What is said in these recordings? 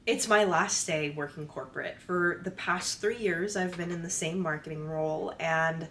It's my last day working corporate. For the past 3 years, I've been in the same marketing role, and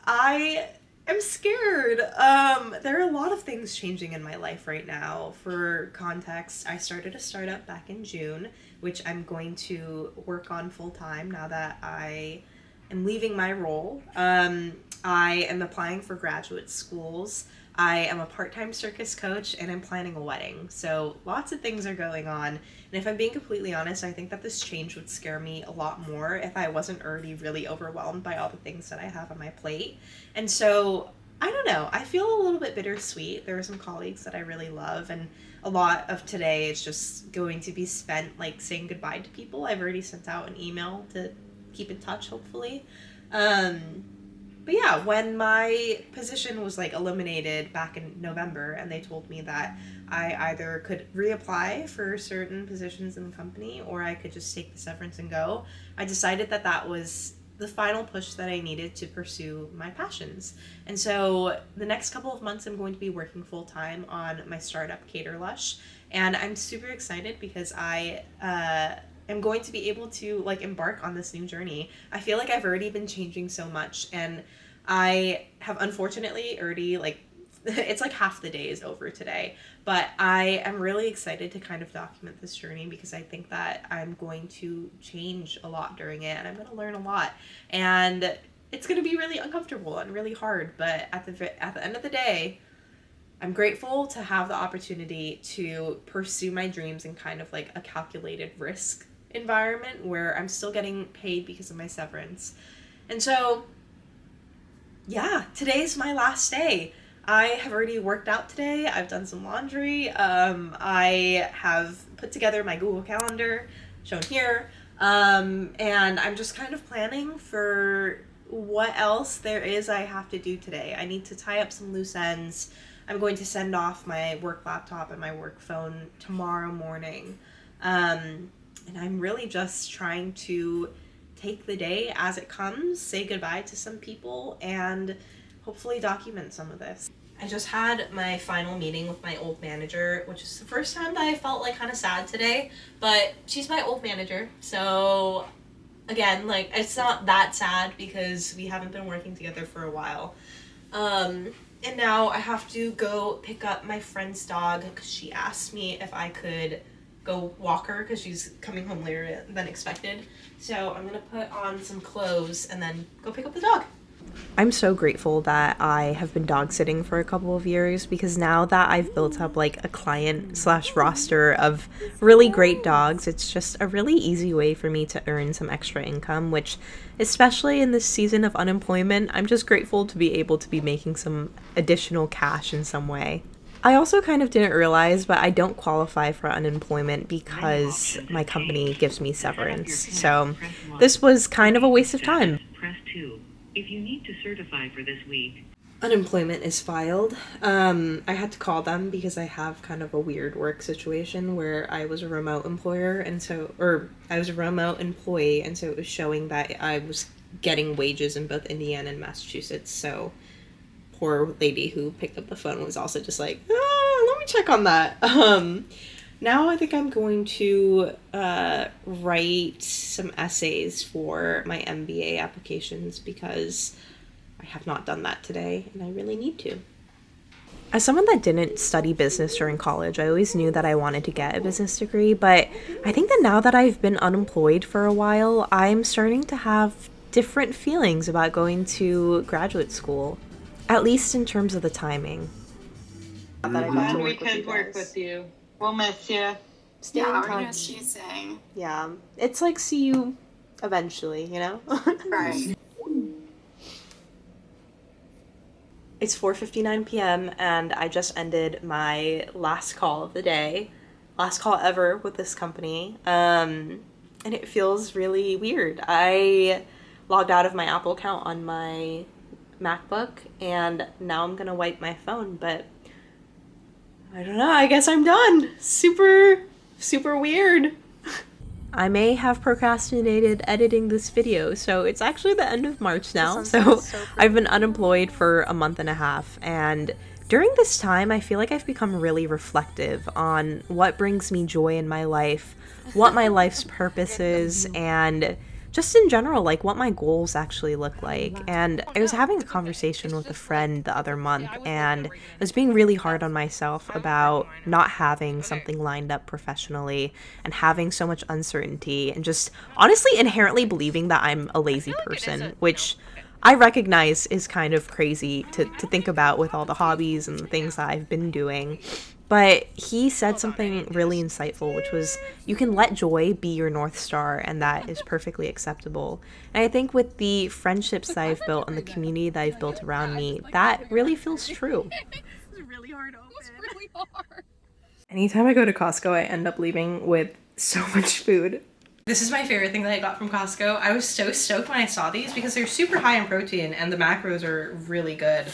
I am scared. There are a lot of things changing in my life right now. For context, I started a startup back in June, which I'm going to work on full time now that I am leaving my role. I am applying for graduate schools. I am a part time circus coach, and I'm planning a wedding. So lots of things are going on. And if I'm being completely honest, I think that this change would scare me a lot more if I wasn't already really overwhelmed by all the things that I have on my plate. And so I don't know. I feel a little bit bittersweet. There are some colleagues that I really love, and a lot of today is just going to be spent like saying goodbye to people. I've already sent out an email to keep in touch, hopefully. Um, but yeah, when my position was like eliminated back in November, and they told me that I either could reapply for certain positions in the company or I could just take the severance and go, I decided that that was the final push that I needed to pursue my passions. And so the next couple of months, I'm going to be working full time on my startup, Cater Lush. And I'm super excited because I am going to be able to like embark on this new journey. I feel like I've already been changing so much, and I have unfortunately already like it's like half the day is over today, but I am really excited to kind of document this journey because I think that I'm going to change a lot during it, and I'm going to learn a lot, and it's going to be really uncomfortable and really hard, but at the end of the day, I'm grateful to have the opportunity to pursue my dreams in kind of like a calculated risk environment where I'm still getting paid because of my severance. And so, yeah, today's my last day. I have already worked out today. I've done some laundry. I have put together my Google Calendar, shown here. And I'm just kind of planning for what else there is I have to do today. I need to tie up some loose ends. I'm going to send off my work laptop and my work phone tomorrow morning. And I'm really just trying to take the day as it comes, say goodbye to some people, and hopefully document some of this. I just had my final meeting with my old manager, which is the first time that I felt like kind of sad today, but she's my old manager, so again, like, it's not that sad because we haven't been working together for a while. And now I have to go pick up my friend's dog because she asked me if I could go walk her because she's coming home later than expected. So I'm gonna put on some clothes and then go pick up the dog. I'm so grateful that I have been dog sitting for a couple of years because now that I've built up like a client slash roster of really great dogs, it's just a really easy way for me to earn some extra income, which especially in this season of unemployment, I'm just grateful to be able to be making some additional cash in some way. I also kind of didn't realize, but I don't qualify for unemployment because my company gives me severance. So this was kind of a waste of time. Press 2 if you need to certify for this week. Unemployment is filed. I had to call them because I have kind of a weird work situation where I was a remote employer I was a remote employee, and so it was showing that I was getting wages in both Indiana and Massachusetts. So poor lady who picked up the phone was also just like, let me check on that. Now I think I'm going to write some essays for my MBA applications because I have not done that today and I really need to. As someone that didn't study business during college, I always knew that I wanted to get a business degree, but I think that now that I've been unemployed for a while, I'm starting to have different feelings about going to graduate school, at least in terms of the timing. Glad we could work with you. We'll miss you. Stay in We're touch. gonna miss you saying. Yeah, it's like see you eventually, you know? Right. It's 4:59 p.m. and I just ended my last call of the day. Last call ever with this company. And it feels really weird. I logged out of my Apple account on my MacBook and now I'm gonna wipe my phone, but I don't know, I guess I'm done. Super weird. I may have procrastinated editing this video, so it's actually the end of March now, so I've been unemployed for a month and a half, and during this time, I feel like I've become really reflective on what brings me joy in my life, what my life's purpose is, and just in general, like what my goals actually look like. And I was having a conversation with a friend the other month, and I was being really hard on myself about not having something lined up professionally and having so much uncertainty and just honestly inherently believing that I'm a lazy person, which I recognize is kind of crazy to think about with all the hobbies and the things that I've been doing. But he said something really insightful, which was you can let joy be your North Star, and that is perfectly acceptable. And I think with the friendships that I've built and the community that I've built around me, that really feels true. It's really hard to open. It's really hard. Anytime I go to Costco, I end up leaving with so much food. This is my favorite thing that I got from Costco. I was so stoked when I saw these because they're super high in protein and the macros are really good.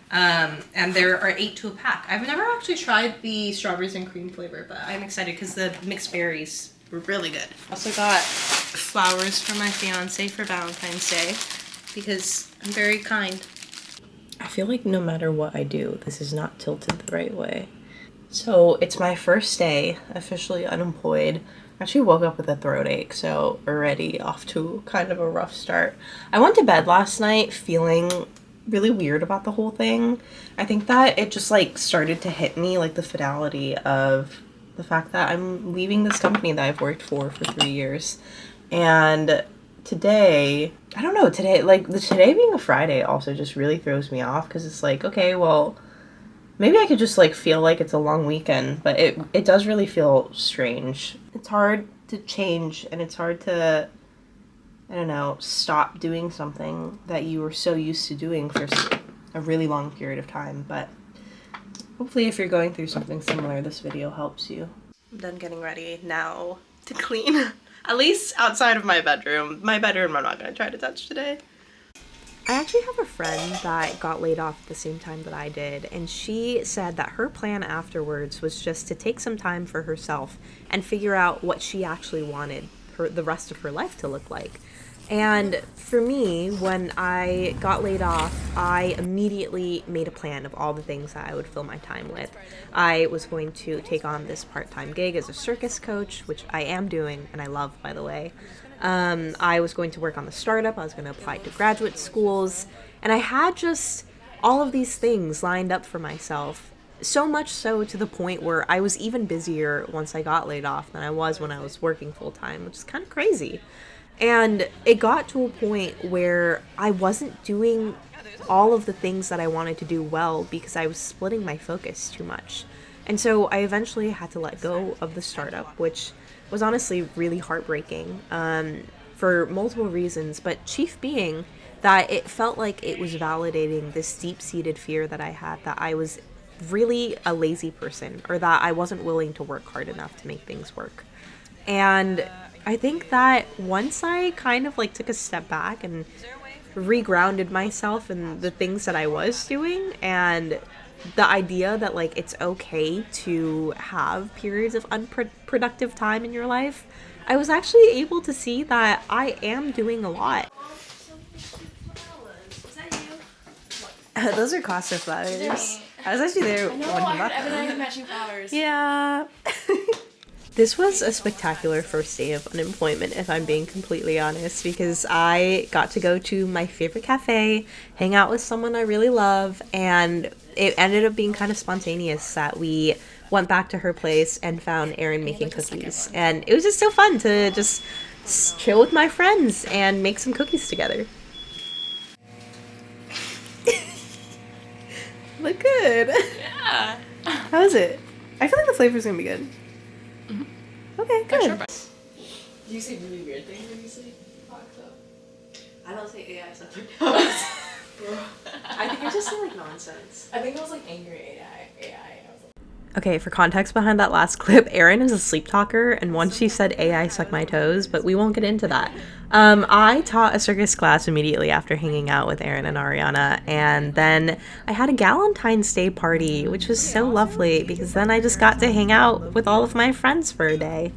And there are 8 to a pack. I've never actually tried the strawberries and cream flavor, but I'm excited because the mixed berries were really good. Also got flowers for my fiance for Valentine's Day because I'm very kind. I feel like no matter what I do, this is not tilted the right way. So it's my first day officially unemployed. I actually woke up with a throat ache, so already off to kind of a rough start. I went to bed last night feeling really weird about the whole thing. I think that it just like started to hit me, like the finality of the fact that I'm leaving this company that I've worked for 3 years. And today, I don't know, today being a Friday also just really throws me off because it's like, okay, well, maybe I could just like feel like it's a long weekend, but it does really feel strange. It's hard to change and it's hard to, I don't know, stop doing something that you were so used to doing for a really long period of time. But hopefully if you're going through something similar, this video helps you. I'm done getting ready now to clean, at least outside of my bedroom. My bedroom I'm not going to try to touch today. I actually have a friend that got laid off at the same time that I did, and she said that her plan afterwards was just to take some time for herself and figure out what she actually wanted the rest of her life to look like. And for me, when I got laid off, I immediately made a plan of all the things that I would fill my time with. I was going to take on this part-time gig as a circus coach, which I am doing and I love, by the way. I was going to work on the startup. I was going to apply to graduate schools. And I had just all of these things lined up for myself. So much so to the point where I was even busier once I got laid off than I was when I was working full-time, which is kind of crazy. And it got to a point where I wasn't doing all of the things that I wanted to do well because I was splitting my focus too much. And so I eventually had to let go of the startup, which was honestly really heartbreaking for multiple reasons, but chief being that it felt like it was validating this deep-seated fear that I had that I was really a lazy person or that I wasn't willing to work hard enough to make things work. And I think that once I kind of like took a step back and regrounded myself in the things that I was doing and the idea that like it's okay to have periods of unproductive time in your life, I was actually able to see that I am doing a lot. Those are Costa flowers. I was actually there when you bought them. Matching flowers. Yeah. This was a spectacular first day of unemployment, if I'm being completely honest, because I got to go to my favorite cafe, hang out with someone I really love, and it ended up being kind of spontaneous that we went back to her place and found Erin making cookies. And it was just so fun to just chill with my friends and make some cookies together. Look good. Yeah. How is it? I feel like the flavor's gonna be good. Okay, good. Do you say really weird things when you say fuck though? I don't say AI stuff like that. I think I just say like nonsense. I think it was like angry AI. Okay, for context behind that last clip, Erin is a sleep talker, and once she said AI suck my toes, but we won't get into that. I taught a circus class immediately after hanging out with Erin and Ariana, and then I had a Valentine's Day party, which was so lovely, because then I just got to hang out with all of my friends for a day.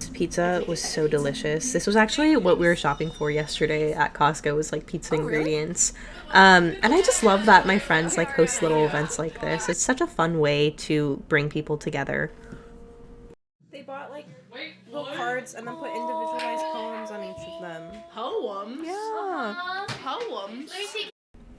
Unemployed's pizza was so delicious. This was actually what we were shopping for yesterday at Costco, was like pizza ingredients. And I just love that my friends like host little events like this. It's such a fun way to bring people together. They bought like little cards and then put individualized poems on each of them. Poems? Yeah. Poems?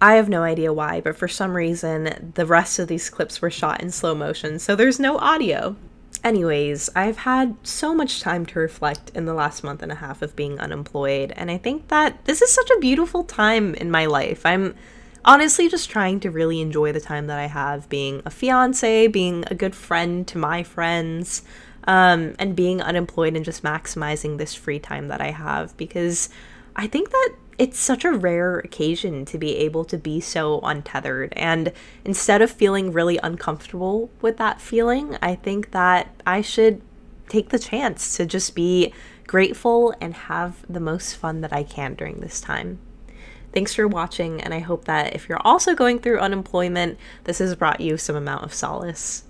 I have no idea why, but for some reason, the rest of these clips were shot in slow motion, so there's no audio. Anyways, I've had so much time to reflect in the last month and a half of being unemployed, and I think that this is such a beautiful time in my life. I'm honestly just trying to really enjoy the time that I have being a fiance, being a good friend to my friends, and being unemployed and just maximizing this free time that I have, because I think that it's such a rare occasion to be able to be so untethered. And instead of feeling really uncomfortable with that feeling, I think that I should take the chance to just be grateful and have the most fun that I can during this time. Thanks for watching, and I hope that if you're also going through unemployment, this has brought you some amount of solace.